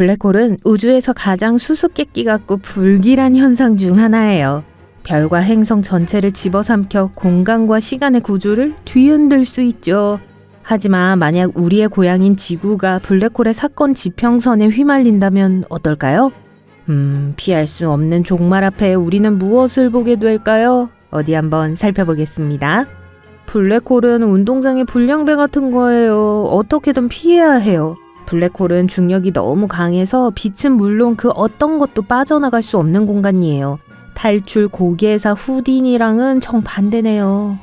블랙홀은 우주에서 가장 수수께끼 같고 불길한 현상 중 하나예요. 별과 행성 전체를 집어삼켜 공간과 시간의 구조를 뒤흔들 수 있죠. 하지만 만약 우리의 고향인 지구가 블랙홀의 사건 지평선에 휘말린다면 어떨까요? 피할 수 없는 종말 앞에 우리는 무엇을 보게 될까요? 어디 한번 살펴보겠습니다. 블랙홀은 운동장의 불량배 같은 거예요. 어떻게든 피해야 해요. 블랙홀은 중력이 너무 강해서 빛은 물론 그 어떤 것도 빠져나갈 수 없는 공간이에요. 탈출 고개사 후딘이랑은 정반대네요.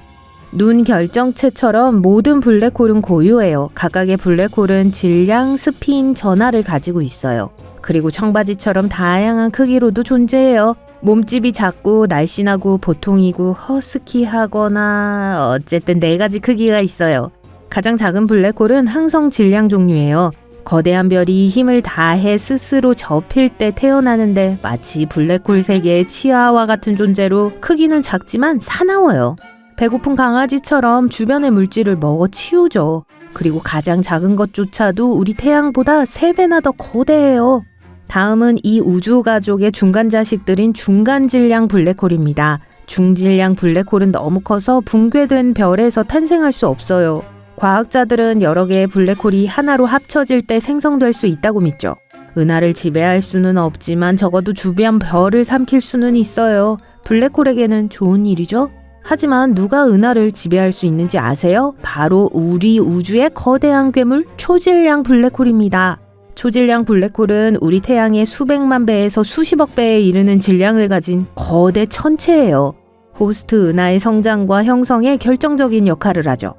눈 결정체처럼 모든 블랙홀은 고유해요. 각각의 블랙홀은 질량, 스핀, 전하를 가지고 있어요. 그리고 청바지처럼 다양한 크기로도 존재해요. 몸집이 작고 날씬하고 보통이고 허스키하거나 어쨌든 4가지 크기가 있어요. 가장 작은 블랙홀은 항성 질량 종류예요. 거대한 별이 힘을 다해 스스로 접힐 때 태어나는데 마치 블랙홀 세계의 치아와 같은 존재로 크기는 작지만 사나워요. 배고픈 강아지처럼 주변의 물질을 먹어 치우죠. 그리고 가장 작은 것조차도 우리 태양보다 3배나 더 거대해요. 다음은 이 우주 가족의 중간 자식들인 중간 질량 블랙홀입니다. 중질량 블랙홀은 너무 커서 붕괴된 별에서 탄생할 수 없어요. 과학자들은 여러 개의 블랙홀이 하나로 합쳐질 때 생성될 수 있다고 믿죠. 은하를 지배할 수는 없지만 적어도 주변 별을 삼킬 수는 있어요. 블랙홀에게는 좋은 일이죠. 하지만 누가 은하를 지배할 수 있는지 아세요? 바로 우리 우주의 거대한 괴물 초질량 블랙홀입니다. 초질량 블랙홀은 우리 태양의 수백만 배에서 수십억 배에 이르는 질량을 가진 거대 천체예요. 호스트 은하의 성장과 형성에 결정적인 역할을 하죠.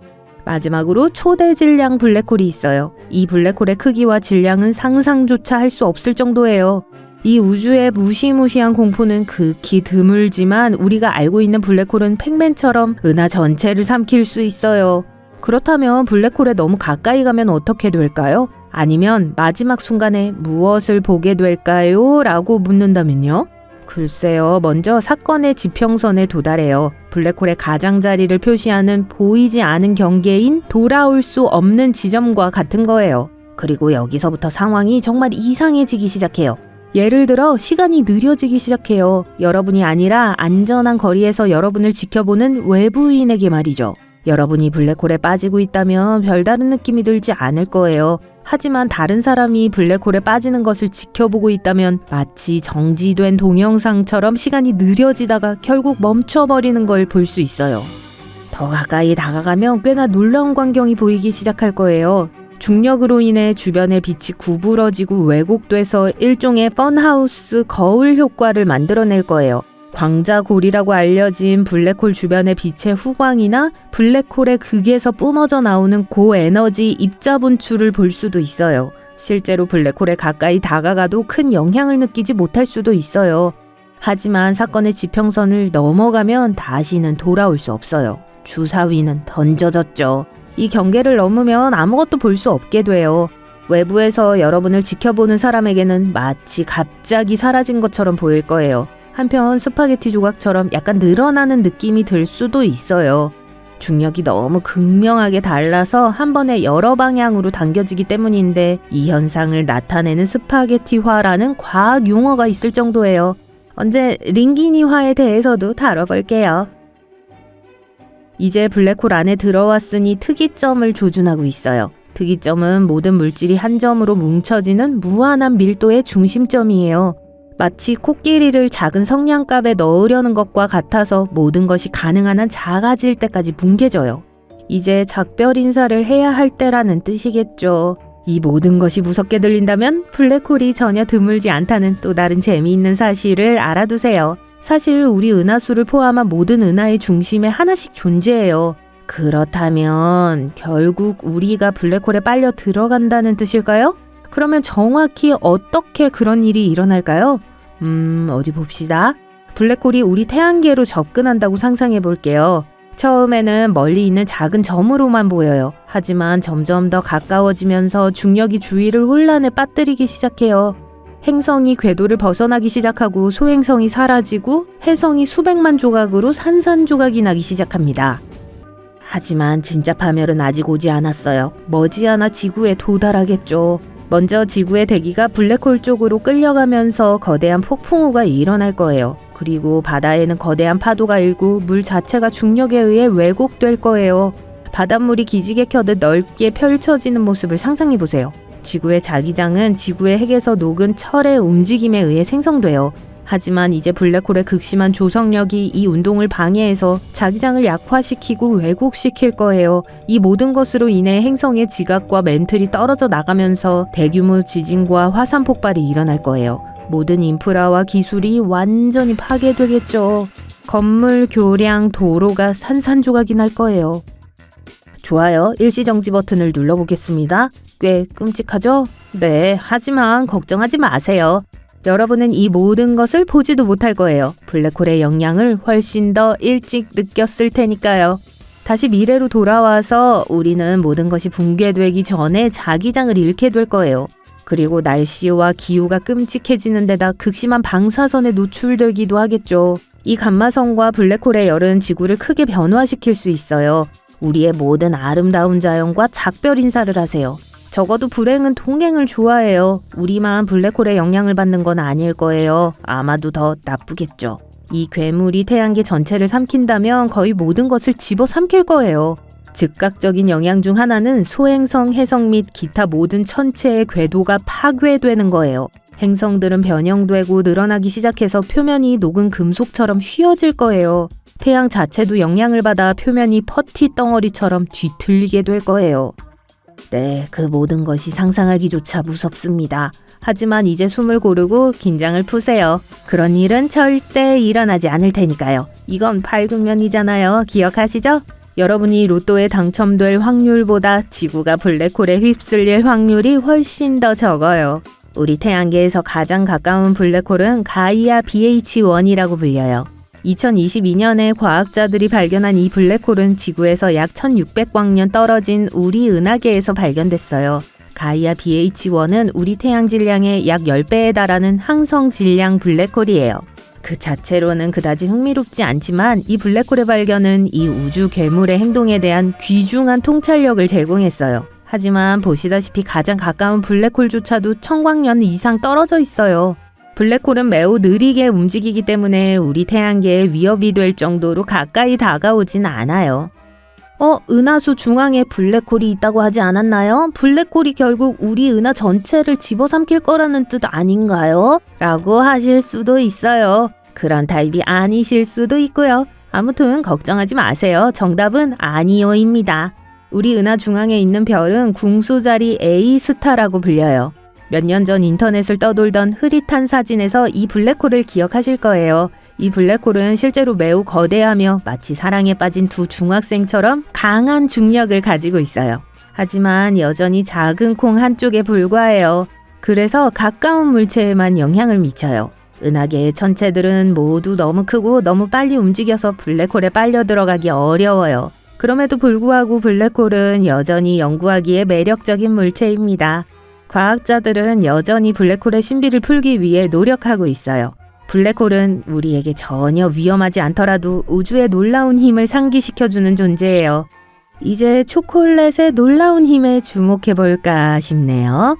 마지막으로 초대질량 블랙홀이 있어요. 이 블랙홀의 크기와 질량은 상상조차 할 수 없을 정도예요. 이 우주의 무시무시한 공포는 극히 드물지만 우리가 알고 있는 블랙홀은 팩맨처럼 은하 전체를 삼킬 수 있어요. 그렇다면 블랙홀에 너무 가까이 가면 어떻게 될까요? 아니면 마지막 순간에 무엇을 보게 될까요? 라고 묻는다면요? 글쎄요, 먼저 사건의 지평선에 도달해요. 블랙홀의 가장자리를 표시하는 보이지 않은 경계인 돌아올 수 없는 지점과 같은 거예요. 그리고 여기서부터 상황이 정말 이상해지기 시작해요. 예를 들어 시간이 느려지기 시작해요. 여러분이 아니라 안전한 거리에서 여러분을 지켜보는 외부인에게 말이죠. 여러분이 블랙홀에 빠지고 있다면 별다른 느낌이 들지 않을 거예요. 하지만 다른 사람이 블랙홀에 빠지는 것을 지켜보고 있다면 마치 정지된 동영상처럼 시간이 느려지다가 결국 멈춰버리는 걸 볼 수 있어요. 더 가까이 다가가면 꽤나 놀라운 광경이 보이기 시작할 거예요. 중력으로 인해 주변의 빛이 구부러지고 왜곡돼서 일종의 펀하우스 거울 효과를 만들어낼 거예요. 광자골이라고 알려진 블랙홀 주변의 빛의 후광이나 블랙홀의 극에서 뿜어져 나오는 고에너지 입자 분출을 볼 수도 있어요. 실제로 블랙홀에 가까이 다가가도 큰 영향을 느끼지 못할 수도 있어요. 하지만 사건의 지평선을 넘어가면 다시는 돌아올 수 없어요. 주사위는 던져졌죠. 이 경계를 넘으면 아무것도 볼 수 없게 돼요. 외부에서 여러분을 지켜보는 사람에게는 마치 갑자기 사라진 것처럼 보일 거예요. 한편 스파게티 조각처럼 약간 늘어나는 느낌이 들 수도 있어요. 중력이 너무 극명하게 달라서 한 번에 여러 방향으로 당겨지기 때문인데 이 현상을 나타내는 스파게티화라는 과학 용어가 있을 정도예요. 언제 링기니화에 대해서도 다뤄볼게요. 이제 블랙홀 안에 들어왔으니 특이점을 조준하고 있어요. 특이점은 모든 물질이 한 점으로 뭉쳐지는 무한한 밀도의 중심점이에요. 마치 코끼리를 작은 성냥갑에 넣으려는 것과 같아서 모든 것이 가능한 한 작아질 때까지 뭉개져요. 이제 작별 인사를 해야 할 때라는 뜻이겠죠. 이 모든 것이 무섭게 들린다면 블랙홀이 전혀 드물지 않다는 또 다른 재미있는 사실을 알아두세요. 사실 우리 은하수를 포함한 모든 은하의 중심에 하나씩 존재해요. 그렇다면 결국 우리가 블랙홀에 빨려 들어간다는 뜻일까요? 그러면 정확히 어떻게 그런 일이 일어날까요? 어디 봅시다. 블랙홀이 우리 태양계로 접근한다고 상상해 볼게요. 처음에는 멀리 있는 작은 점으로만 보여요. 하지만 점점 더 가까워지면서 중력이 주위를 혼란에 빠뜨리기 시작해요. 행성이 궤도를 벗어나기 시작하고 소행성이 사라지고 해성이 수백만 조각으로 산산조각이 나기 시작합니다. 하지만 진짜 파멸은 아직 오지 않았어요. 머지않아 지구에 도달하겠죠. 먼저 지구의 대기가 블랙홀 쪽으로 끌려가면서 거대한 폭풍우가 일어날 거예요. 그리고 바다에는 거대한 파도가 일고 물 자체가 중력에 의해 왜곡될 거예요. 바닷물이 기지개 켜듯 넓게 펼쳐지는 모습을 상상해보세요. 지구의 자기장은 지구의 핵에서 녹은 철의 움직임에 의해 생성돼요. 하지만 이제 블랙홀의 극심한 조성력이 이 운동을 방해해서 자기장을 약화시키고 왜곡시킬 거예요. 이 모든 것으로 인해 행성의 지각과 멘틀이 떨어져 나가면서 대규모 지진과 화산 폭발이 일어날 거예요. 모든 인프라와 기술이 완전히 파괴되겠죠. 건물, 교량, 도로가 산산조각이 날 거예요. 좋아요. 일시정지 버튼을 눌러보겠습니다. 꽤 끔찍하죠? 네, 하지만 걱정하지 마세요. 여러분은 이 모든 것을 보지도 못할 거예요. 블랙홀의 영향을 훨씬 더 일찍 느꼈을 테니까요. 다시 미래로 돌아와서 우리는 모든 것이 붕괴되기 전에 자기장을 잃게 될 거예요. 그리고 날씨와 기후가 끔찍해지는 데다 극심한 방사선에 노출되기도 하겠죠. 이 감마선과 블랙홀의 열은 지구를 크게 변화시킬 수 있어요. 우리의 모든 아름다운 자연과 작별 인사를 하세요. 적어도 불행은 동행을 좋아해요. 우리만 블랙홀의 영향을 받는 건 아닐 거예요. 아마도 더 나쁘겠죠. 이 괴물이 태양계 전체를 삼킨다면 거의 모든 것을 집어삼킬 거예요. 즉각적인 영향 중 하나는 소행성, 해성 및 기타 모든 천체의 궤도가 파괴되는 거예요. 행성들은 변형되고 늘어나기 시작해서 표면이 녹은 금속처럼 휘어질 거예요. 태양 자체도 영향을 받아 표면이 퍼티 덩어리처럼 뒤틀리게 될 거예요. 네, 그 모든 것이 상상하기조차 무섭습니다. 하지만 이제 숨을 고르고 긴장을 푸세요. 그런 일은 절대 일어나지 않을 테니까요. 이건 밝은 면이잖아요. 기억하시죠? 여러분이 로또에 당첨될 확률보다 지구가 블랙홀에 휩쓸릴 확률이 훨씬 더 적어요. 우리 태양계에서 가장 가까운 블랙홀은 가이아 BH1이라고 불려요. 2022년에 과학자들이 발견한 이 블랙홀은 지구에서 약 1600광년 떨어진 우리 은하계에서 발견됐어요. 가이아 BH1은 우리 태양 질량의 약 10배에 달하는 항성 질량 블랙홀이에요. 그 자체로는 그다지 흥미롭지 않지만 이 블랙홀의 발견은 이 우주 괴물의 행동에 대한 귀중한 통찰력을 제공했어요. 하지만 보시다시피 가장 가까운 블랙홀조차도 1000광년 이상 떨어져 있어요. 블랙홀은 매우 느리게 움직이기 때문에 우리 태양계에 위협이 될 정도로 가까이 다가오진 않아요. 은하수 중앙에 블랙홀이 있다고 하지 않았나요? 블랙홀이 결국 우리 은하 전체를 집어삼킬 거라는 뜻 아닌가요? 라고 하실 수도 있어요. 그런 타입이 아니실 수도 있고요. 아무튼 걱정하지 마세요. 정답은 아니오입니다. 우리 은하 중앙에 있는 별은 궁수자리 A스타라고 불려요. 몇 년 전 인터넷을 떠돌던 흐릿한 사진에서 이 블랙홀을 기억하실 거예요. 이 블랙홀은 실제로 매우 거대하며 마치 사랑에 빠진 두 중학생처럼 강한 중력을 가지고 있어요. 하지만 여전히 작은 콩 한쪽에 불과해요. 그래서 가까운 물체에만 영향을 미쳐요. 은하계의 천체들은 모두 너무 크고 너무 빨리 움직여서 블랙홀에 빨려 들어가기 어려워요. 그럼에도 불구하고 블랙홀은 여전히 연구하기에 매력적인 물체입니다. 과학자들은 여전히 블랙홀의 신비를 풀기 위해 노력하고 있어요. 블랙홀은 우리에게 전혀 위험하지 않더라도 우주의 놀라운 힘을 상기시켜주는 존재예요. 이제 초콜릿의 놀라운 힘에 주목해볼까 싶네요.